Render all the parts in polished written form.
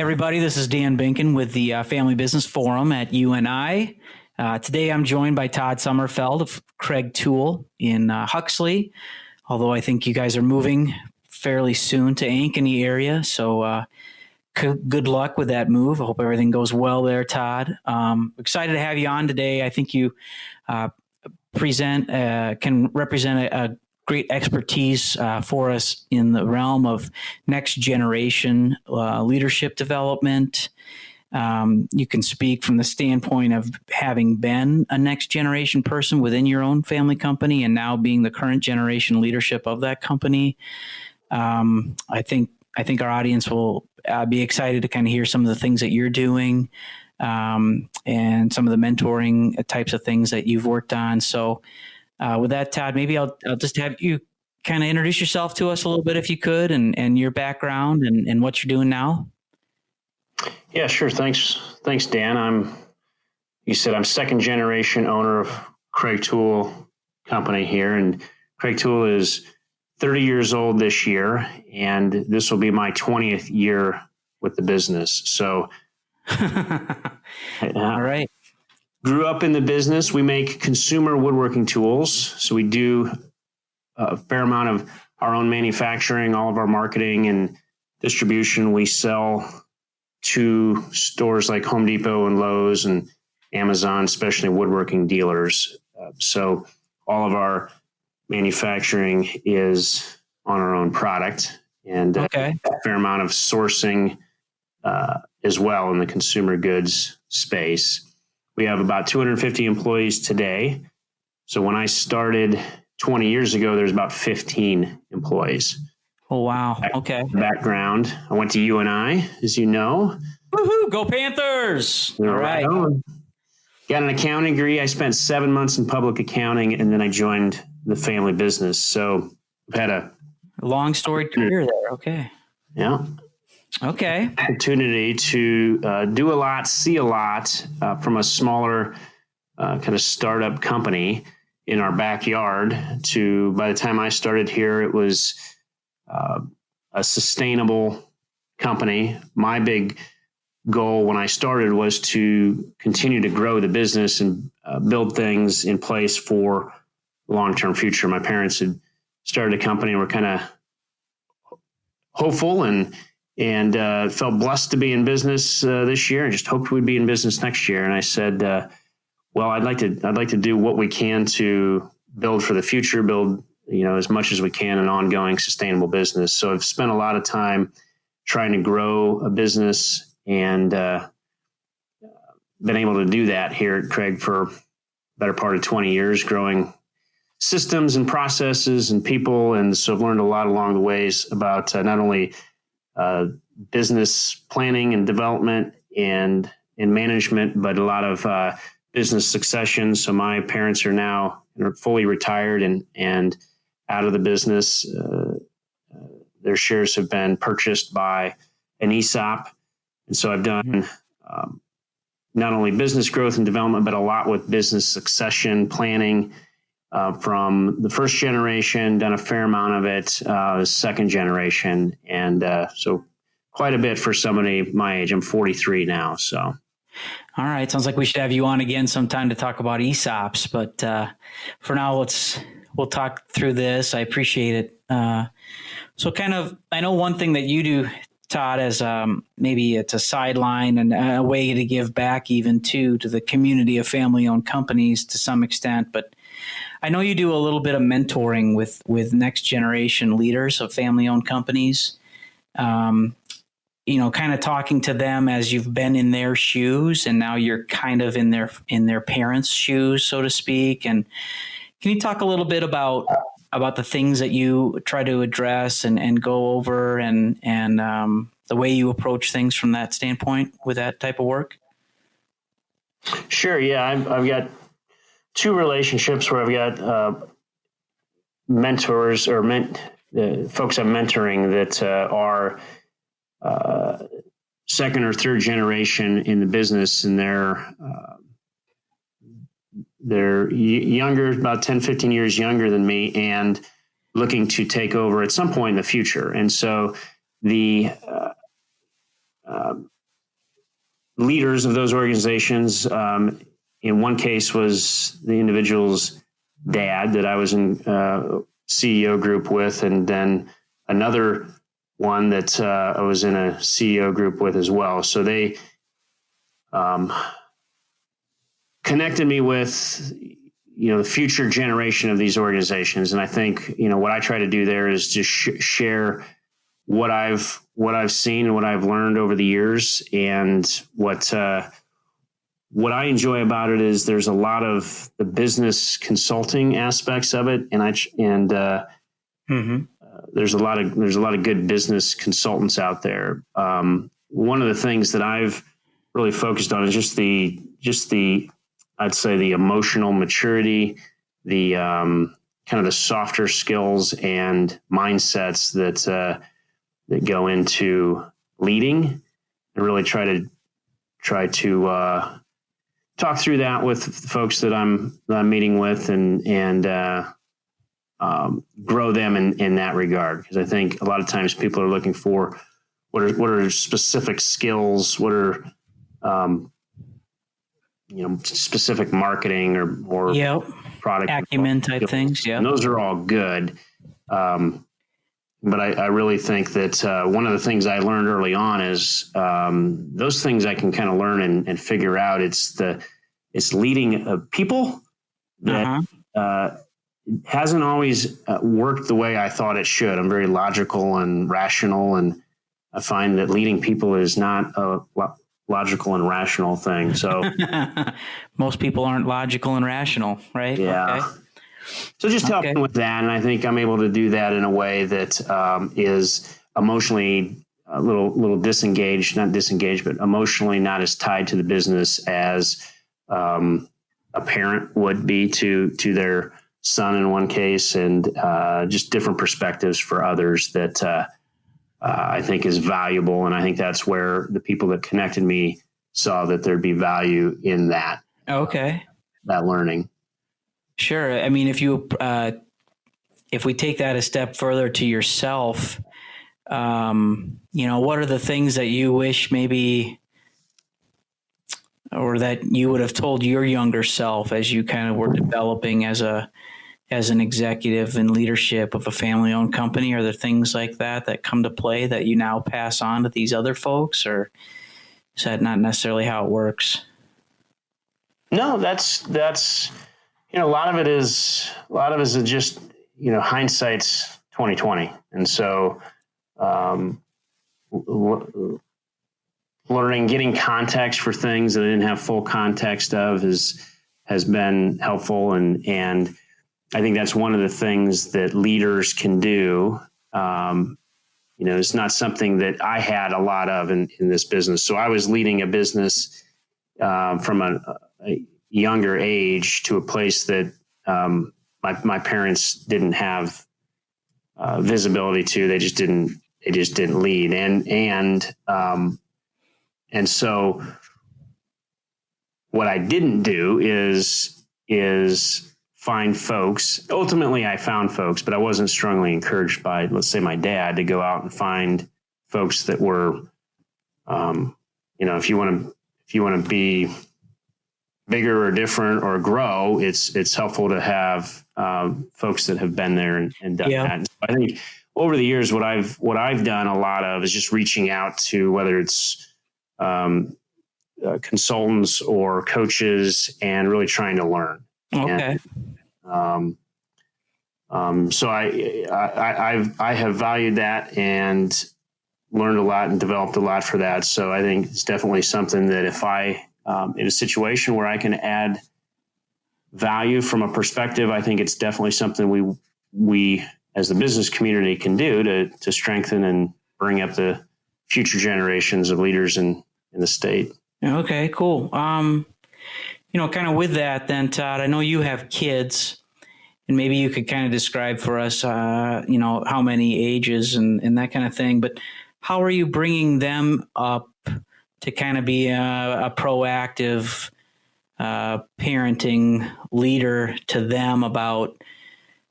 everybody. This is Dan Beenken with the Family Business Forum at UNI. Today, I'm joined by Todd Sommerfeld of Kreg Tool in Huxley, although I think you guys are moving fairly soon to Ankeny area. So good luck with that move. I hope everything goes well there, Todd. Excited to have you on today. I think you can represent a great expertise for us in the realm of next generation leadership development. You can speak from the standpoint of having been a next generation person within your own family company and now being the current generation leadership of that company. I think our audience will be excited to kind of hear some of the things that you're doing and some of the mentoring types of things that you've worked on. So with that, Todd, maybe I'll just have you kind of introduce yourself to us a little bit if you could, and your background and what you're doing now. Yeah, sure. Thanks, Dan. You said I'm second generation owner of Kreg Tool company here, and Kreg Tool is 30 years old this year, and this will be my 20th year with the business. So, all right. Grew up in the business. We make consumer woodworking tools. So we do a fair amount of our own manufacturing, all of our marketing and distribution. We sell to stores like Home Depot and Lowe's and Amazon, especially woodworking dealers. So all of our manufacturing is on our own product, and a fair amount of sourcing as well in the consumer goods space. We have about 250 employees today. So when I started 20 years ago, there's about 15 employees. Oh, wow. Okay. Background. I went to UNI, as you know. Woohoo! Go Panthers! All right. Got an accounting degree. I spent 7 months in public accounting, and then I joined the family business. So I've had a long storied career there. Okay. Yeah. Okay. Opportunity to do a lot, see a lot from a smaller kind of startup company in our backyard to, by the time I started here, it was a sustainable company. My big goal when I started was to continue to grow the business and build things in place for the long-term future. My parents had started a company and were kind of hopeful and felt blessed to be in business this year, and just hoped we'd be in business next year. And I said, well, I'd like to do what we can to build for the future, build as much as we can an ongoing sustainable business. So I've spent a lot of time trying to grow a business and been able to do that here at Kreg for the better part of 20 years, growing systems and processes and people. And so I've learned a lot along the ways about not only business planning and development and management, but a lot of business succession. So my parents are now fully retired and out of the business. Their shares have been purchased by an ESOP. And so I've done not only business growth and development, but a lot with business succession planning from the first generation, done a fair amount of it, second generation. And so quite a bit for somebody my age. I'm 43 now. So. All right. Sounds like we should have you on again sometime to talk about ESOPs. But for now, we'll talk through this. I appreciate it. So I know one thing that you do, Todd, as maybe it's a sideline and a way to give back even to the community of family-owned companies to some extent. But I know you do a little bit of mentoring with next generation leaders of family-owned companies. Kind of talking to them as you've been in their shoes, and now you're kind of in their parents' shoes, so to speak. And can you talk a little bit about the things that you try to address and go over and the way you approach things from that standpoint with that type of work? Sure. Yeah. I've got two relationships where I've got mentors or folks I'm mentoring that are second or third generation in the business, and they're younger, about 10, 15 years younger than me, and looking to take over at some point in the future. And so the leaders of those organizations. In one case was the individual's dad that I was in CEO group with, and then another one that I was in a CEO group with as well. So they connected me with, the future generation of these organizations. And I think, what I try to do there is just share what I've seen and what I've learned over the years. And what I enjoy about it is there's a lot of the business consulting aspects of it. And there's a lot of good business consultants out there. One of the things that I've really focused on is just the I'd say the emotional maturity, the kind of the softer skills and mindsets that go into leading, and really try to talk through that with the folks that I'm meeting with, and grow them in that regard. Because I think a lot of times people are looking for what are specific skills, what are specific marketing or product acumen type things. Yeah, and those are all good. But I really think that one of the things I learned early on is those things I can kind of learn and figure out. It's leading people that hasn't always worked the way I thought it should. I'm very logical and rational, and I find that leading people is not a logical and rational thing. So most people aren't logical and rational, right? Yeah. Okay. So just helping with that. And I think I'm able to do that in a way that is emotionally a little disengaged, not disengaged, but emotionally not as tied to the business as a parent would be to their son in one case, and just different perspectives for others that I think is valuable. And I think that's where the people that connected me saw that there'd be value in that. Okay. That learning. Sure. I mean, if we take that a step further to yourself, what are the things that you wish maybe, or that you would have told your younger self as you kind of were developing as an executive in leadership of a family-owned company? Are there things like that come to play that you now pass on to these other folks, or is that not necessarily how it works? No, that's a lot of it is just hindsight's 2020, and so learning, getting context for things that I didn't have full context of has been helpful, and I think that's one of the things that leaders can do. It's not something that I had a lot of in this business. So I was leading a business from a younger age to a place that my parents didn't have visibility to. They just didn't lead, and so what I didn't do is find folks. Ultimately, I found folks, but I wasn't strongly encouraged by, let's say, my dad to go out and find folks that were, if you want to be bigger or different or grow, it's helpful to have folks that have been there and done that. And so I think over the years, what I've done a lot of is just reaching out to, whether it's consultants or coaches, and really trying to learn. Okay. So I have valued that and learned a lot and developed a lot for that. So I think it's definitely something that if I, in a situation where I can add value from a perspective, I think it's definitely something we as the business community can do to strengthen and bring up the future generations of leaders in the state. Okay, cool. Kind of with that then, Todd, I know you have kids, and maybe you could kind of describe for us, how many ages and that kind of thing, but how are you bringing them up to kind of be a proactive parenting leader to them about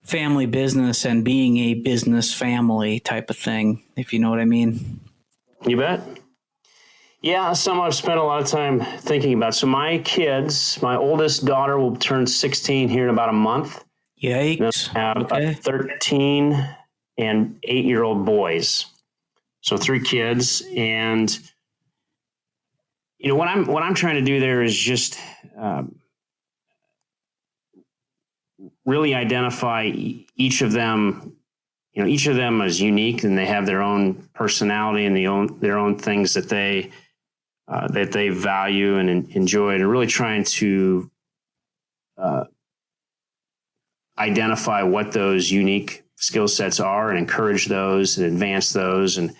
family business and being a business family type of thing, if you know what I mean? You bet. Yeah, some I've spent a lot of time thinking about. So my kids, my oldest daughter will turn 16 here in about a month. Yikes. I have Okay. 13 and 8-year-old boys. So 3 kids. And, what I'm trying to do there is just really identify each of them. Each of them is unique, and they have their own personality and their own things that they value and enjoy, and really trying to identify what those unique skill sets are and encourage those and advance those. And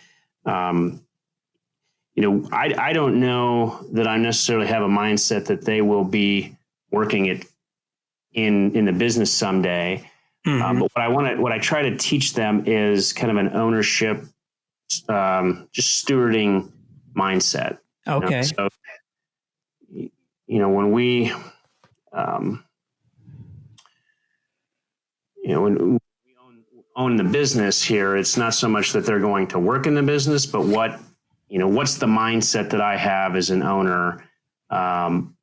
I don't know that I necessarily have a mindset that they will be working it in the business someday. Mm-hmm. But what I try to teach them is kind of an ownership, just stewarding mindset. Okay. So, when we, when we own the business here, it's not so much that they're going to work in the business, but what's the mindset that I have as an owner, and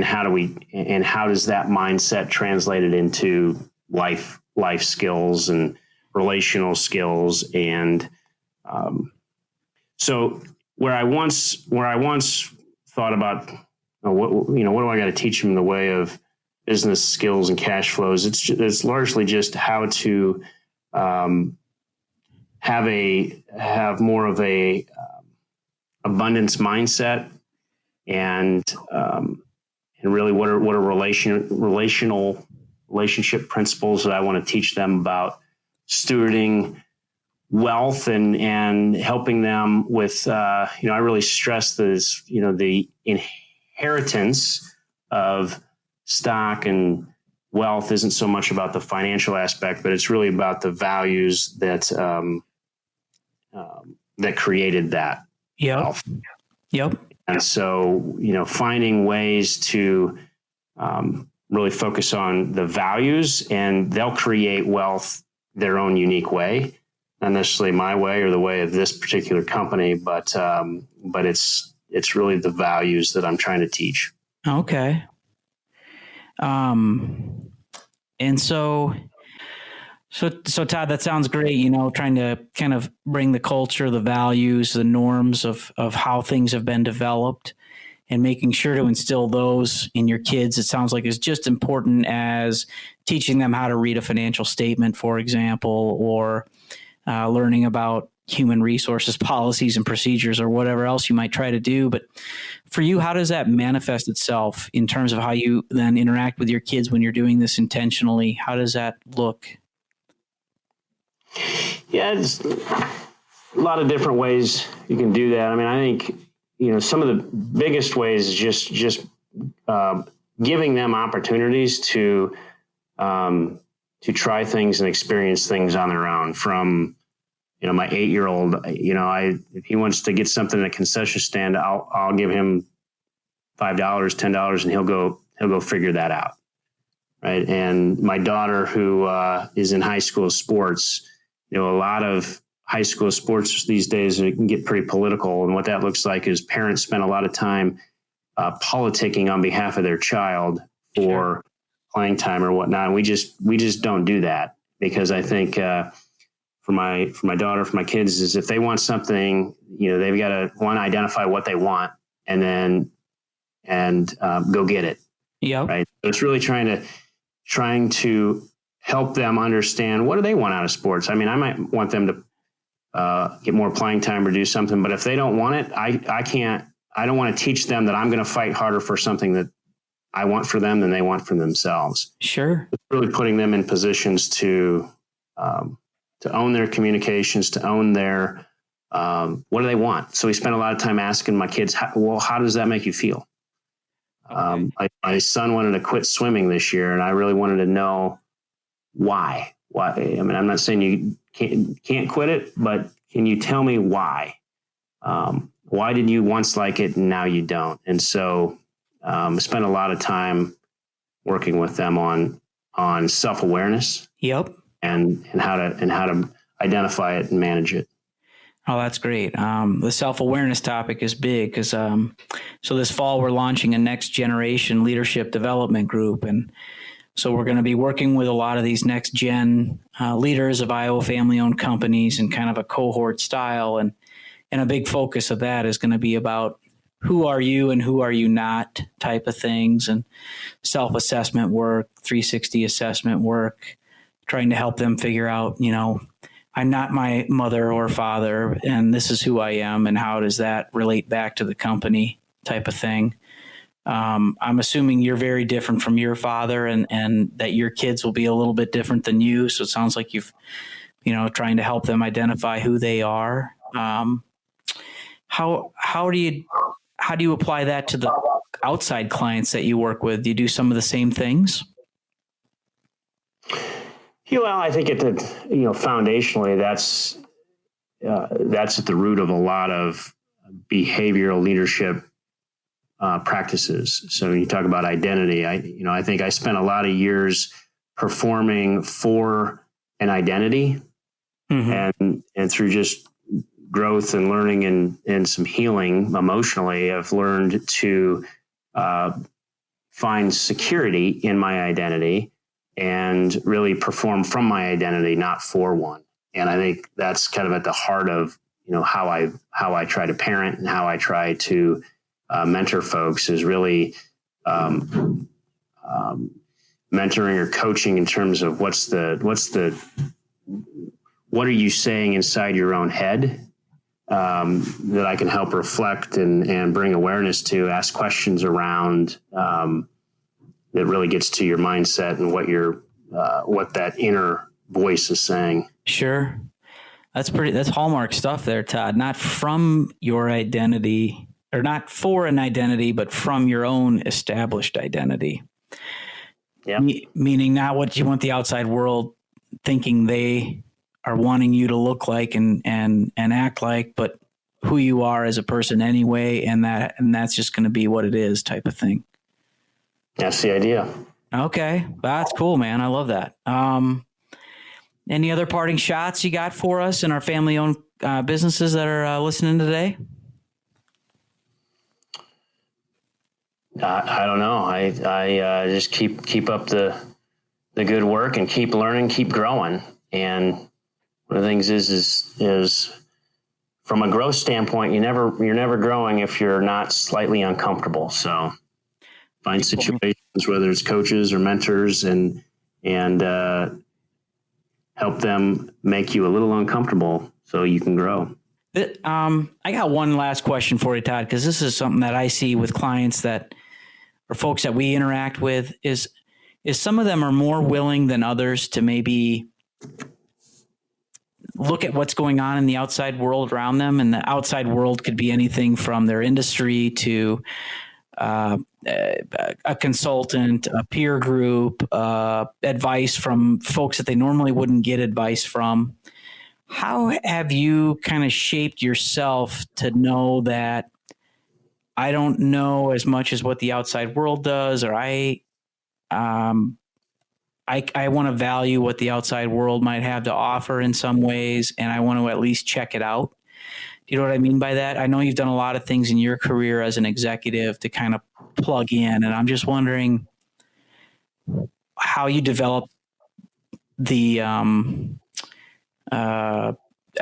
how does that mindset translate it into life skills and relational skills. And so where I once thought about what do I got to teach them in the way of business skills and cash flows, it's largely just how to have more of a abundance mindset, and really what are relationship principles that I want to teach them about stewarding wealth and helping them with, I really stress this, the inheritance of stock and wealth isn't so much about the financial aspect, but it's really about the values that created that wealth. Yep. And so, finding ways to really focus on the values, and they'll create wealth their own unique way, not necessarily my way or the way of this particular company, but it's really the values that I'm trying to teach. Okay. And so Todd, that sounds great. Trying to kind of bring the culture, the values, the norms of how things have been developed, and making sure to instill those in your kids. It sounds like it's just important as teaching them how to read a financial statement, for example, or learning about human resources policies and procedures, or whatever else you might try to do. But for you, how does that manifest itself in terms of how you then interact with your kids when you're doing this intentionally? How does that look? Yeah, it's a lot of different ways you can do that. I mean, I think, some of the biggest ways is just giving them opportunities to try things and experience things on their own. From, my 8-year-old, if he wants to get something at a concession stand, I'll give him $5, $10, and he'll go figure that out. Right. And my daughter, who is in high school sports, a lot of high school sports these days, it can get pretty political. And what that looks like is parents spend a lot of time politicking on behalf of their child for playing time or whatnot. And we just don't do that, because I think for my daughter, for my kids, is if they want something, they've got to identify what they want, and go get it. Yeah. Right. So it's really trying to help them understand, what do they want out of sports. I mean, I might want them to get more playing time or do something, but if they don't want it, I don't want to teach them that I'm going to fight harder for something that I want for them than they want for themselves. Sure. It's really putting them in positions to own their communications, to own their, what do they want? So we spent a lot of time asking my kids, how does that make you feel? Okay. My son wanted to quit swimming this year, and I really wanted to know why. I mean, I'm not saying you can't quit it, but can you tell me why? Why did you once like it and now you don't? And so I spent a lot of time working with them on self-awareness. Yep. And how to identify it and manage it. Oh, that's great. The self-awareness topic is big because so this fall we're launching a next generation leadership development group. And so we're going to be working with a lot of these next gen leaders of Iowa family-owned companies in kind of a cohort style. And a big focus of that is going to be about who are you and who are you not type of things, and self-assessment work, 360 assessment work, trying to help them figure out, I'm not my mother or father, and this is who I am, and how does that relate back to the company type of thing. I'm assuming you're very different from your father, and that your kids will be a little bit different than you. So it sounds like you've, trying to help them identify who they are. How do you apply that to the outside clients that you work with? Do you do some of the same things? Yeah, well, I think foundationally, that's at the root of a lot of behavioral leadership practices. So when you talk about identity, I think I spent a lot of years performing for an identity, and through just growth and learning and some healing emotionally, I've learned to find security in my identity and really perform from my identity, not for one. And I think that's kind of at the heart of, how I try to parent and how I try to mentor folks, is really mentoring or coaching in terms of what are you saying inside your own head, that I can help reflect and bring awareness to, ask questions around, that really gets to your mindset and what that inner voice is saying. Sure. That's hallmark stuff there, Todd. Not from your identity, or not for an identity, but from your own established identity. Yeah. Meaning not what you want the outside world thinking they are wanting you to look like and act like, but who you are as a person anyway, and that's just going to be what it is, type of thing. That's the idea. Okay, that's cool, man. I love that. Any other parting shots you got for us in our family-owned businesses that are listening today? I don't know. I just keep up the good work and keep learning, keep growing. And one of the things is from a growth standpoint, you're never growing if you're not slightly uncomfortable. So find situations, whether it's coaches or mentors, and help them make you a little uncomfortable so you can grow. I got one last question for you, Todd, because this is something that I see with clients or folks that we interact with, is some of them are more willing than others to maybe look at what's going on in the outside world around them. And the outside world could be anything from their industry to a consultant, a peer group, advice from folks that they normally wouldn't get advice from. How have you kind of shaped yourself to know that I don't know as much as what the outside world does, or I want to value what the outside world might have to offer in some ways, and I want to at least check it out? You know what I mean by that? I know you've done a lot of things in your career as an executive to kind of plug in, and I'm just wondering how you develop the,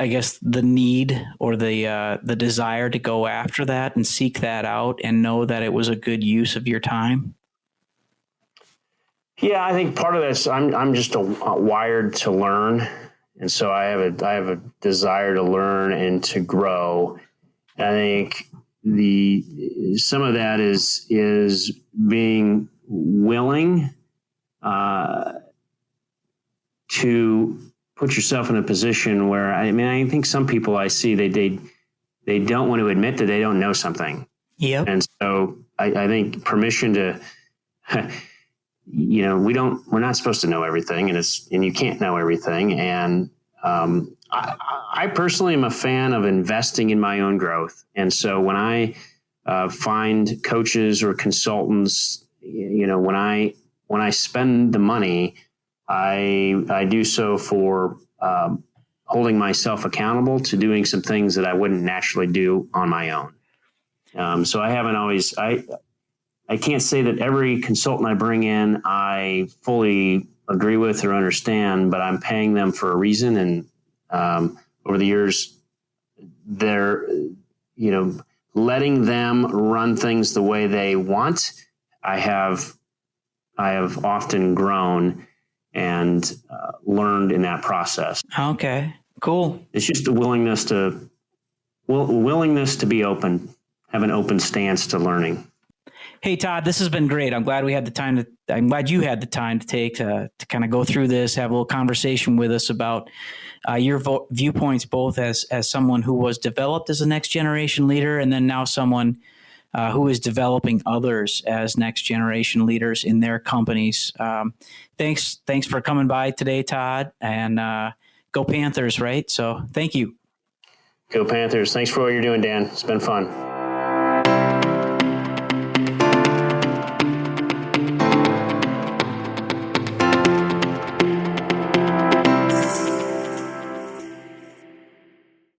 I guess, the need or the desire to go after that and seek that out and know that it was a good use of your time. Yeah, I think part of this, I'm just wired to learn. And so I have a desire to learn and to grow. I think some of that is being willing to put yourself in a position where, I think some people I see, they don't want to admit that they don't know something. Yeah. And so I think permission to, we're not supposed to know everything, and you can't know everything. And I personally am a fan of investing in my own growth. And so when I find coaches or consultants, when I spend the money, I do so for a holding myself accountable to doing some things that I wouldn't naturally do on my own. So I haven't always, I can't say that every consultant I bring in, I fully agree with or understand, but I'm paying them for a reason. And over the years, they're, letting them run things the way they want. I have often grown and learned in that process. Okay, cool. It's just the willingness to be open, have an open stance to learning. Hey, Todd, this has been great. I'm glad you had the time to take to kind of go through this, have a little conversation with us about your viewpoints, both as someone who was developed as a next generation leader, and then now someone who is developing others as next generation leaders in their companies. Thanks for coming by today, Todd, and go Panthers, right? So thank you. Go Panthers. Thanks for what you're doing, Dan. It's been fun.